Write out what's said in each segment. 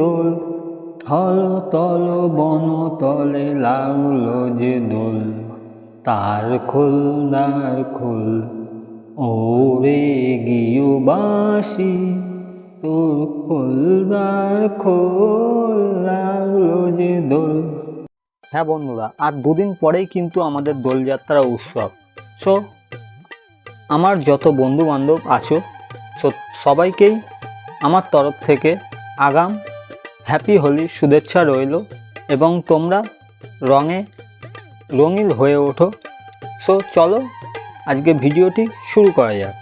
দোল, থল তল বন তলে লাগলো যে দোল। তার খোল দ্বার খোল, ওরে গিয়ে বাঁশি, তোর খোল দ্বার খোল, লাগলো যে দোল। হ্যাঁ বন্ধুরা, আর দুদিন পরেই কিন্তু আমাদের দোলযাত্রা উৎসব। সো আমার যত বন্ধু বান্ধব আছো সবাইকেই আমার তরফ থেকে আগাম হ্যাপি হোলি শুভেচ্ছা রইল, এবং তোমরা রঙে রঙিন হয়ে ওঠো। সো চলো আজকে ভিডিওটি শুরু করা যাক।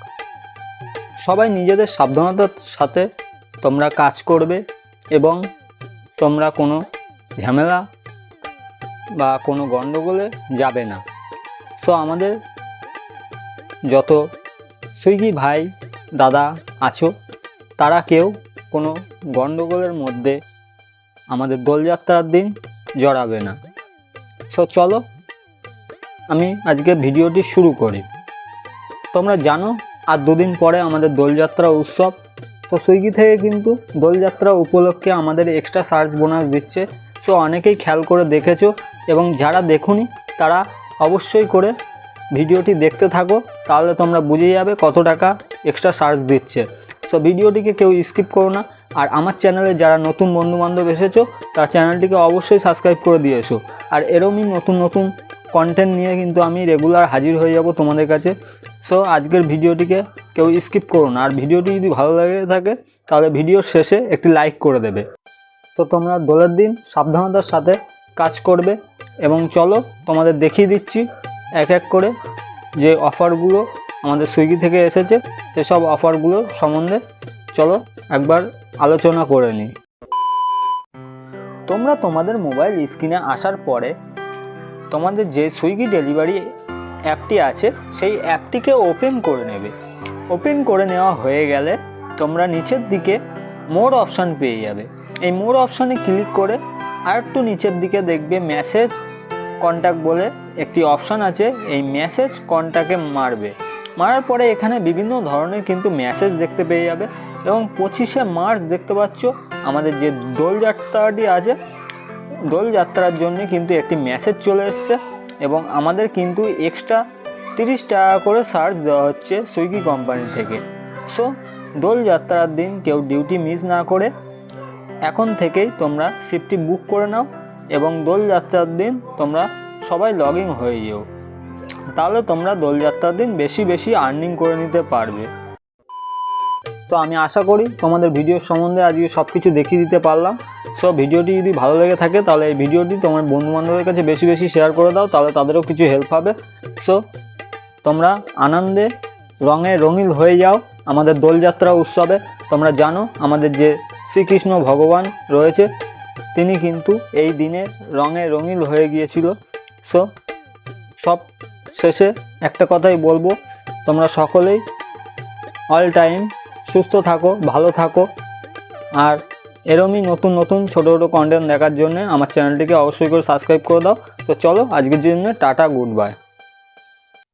সবাই নিজেদের সাবধানতার সাথে তোমরা কাজ করবে, এবং তোমরা কোনো ঝামেলা বা কোনো গণ্ডগোলে যাবে না। সো আমাদের যত সুইগি ভাই দাদা আছো তারা কেউ কোনো গণ্ডগোলের মধ্যে আমাদের দোলযাত্রার দিন জড়াবে না। সো চলো আমি আজকে ভিডিওটি শুরু করি। তোমরা জানো আর দুদিন পরে আমাদের দোলযাত্রা উৎসব। তো সুইগি থেকে কিন্তু দোলযাত্রা উপলক্ষে আমাদের এক্সট্রা সার্চ বোনাস দিচ্ছে। সো অনেকেই খেয়াল করে দেখেছো, এবং যারা দেখোনি তারা অবশ্যই করে ভিডিওটি দেখতে থাকো, তাহলে তোমরা বুঝে যাবে কত টাকা এক্সট্রা সার্চ দিচ্ছে। সো ভিডিওটিকে কেউ স্কিপ করো না। আর আমার চ্যানেলে যারা নতুন বন্ধুবান্ধব এসেছো তার চ্যানেলটিকে অবশ্যই সাবস্ক্রাইব করে দিয়েছো। আর এরকমই নতুন নতুন কন্টেন্ট নিয়ে কিন্তু আমি রেগুলার হাজির হয়ে যাব তোমাদের কাছে। সো আজকের ভিডিওটিকে কেউ স্কিপ করো না। আর ভিডিওটি যদি ভালো লাগে থাকে তাহলে ভিডিওর শেষে একটি লাইক করে দেবে। তো তোমরা দোলের দিন সাবধানতার সাথে কাজ করবে, এবং চলো তোমাদের দেখিয়ে দিচ্ছি এক এক করে যে অফারগুলো আমাদের সুইগি থেকে এসেছে, সেসব অফারগুলো সম্বন্ধে চলো একবার আলোচনা করে নিই। তোমরা তোমাদের মোবাইল স্ক্রিনে আসার পরে তোমাদের যে সুইগি ডেলিভারি অ্যাপটি আছে সেই অ্যাপটিকে ওপেন করে নেবে। ওপেন করে নেওয়া হয়ে গেলে তোমরা নিচের দিকে মোর অপশান পেয়ে যাবে। এই মোর অপশানে ক্লিক করে আর একটু নিচের দিকে দেখবে মেসেজ কন্ট্যাক্ট বলে একটি অপশান আছে। এই মেসেজ কন্ট্যাক্টে মারার পরে এখানে বিভিন্ন ধরনের কিন্তু মেসেজ দেখতে পেয়ে যাবে। এবং 25শে মার্চ দেখতে পাচ্ছ আমাদের যে দোলযাত্রাটি আছে, দোলযাত্রার জন্য কিন্তু একটি মেসেজ চলে এসছে, এবং আমাদের কিন্তু এক্সট্রা 30 টাকা করে চার্জ দেওয়া হচ্ছে সুইগি কোম্পানি থেকে। সো দোলযাত্রার দিন কেউ ডিউটি মিস না করে এখন থেকেই তোমরা শিফটটি বুক করে নাও, এবং দোলযাত্রার দিন তোমরা সবাই লগ ইন হয়ে যেও, তাহলে তোমরা দোলযাত্রার দিন বেশি বেশি আর্নিং করে নিতে পারবে। তো আমি আশা করি তোমাদের ভিডিওর সম্বন্ধে আজকে সব কিছু দেখিয়ে দিতে পারলাম। সো ভিডিওটি যদি ভালো লেগে থাকে তাহলে এই ভিডিওটি তোমার বন্ধুবান্ধবের কাছে বেশি বেশি শেয়ার করে দাও, তাহলে তাদেরও কিছু হেল্প হবে। সো তোমরা আনন্দে রঙে রঙিন হয়ে যাও আমাদের দোলযাত্রা উৎসবে। তোমরা জানো আমাদের যে শ্রীকৃষ্ণ ভগবান রয়েছে তিনি কিন্তু এই দিনে রঙে রঙিন হয়ে গিয়েছিল। সো সব শেষে একটা কথাই বলবো, তোমরা সকলেই অল টাইম সুস্থ থাকো, ভালো থাকো। আর এরমই নতুন নতুন ছোটো ছোটো কন্টেন্ট দেখার জন্য আমার চ্যানেলটিকে অবশ্যই করে সাবস্ক্রাইব করে দাও। তো চলো আজকের জন্য টাটা, গুড বাই।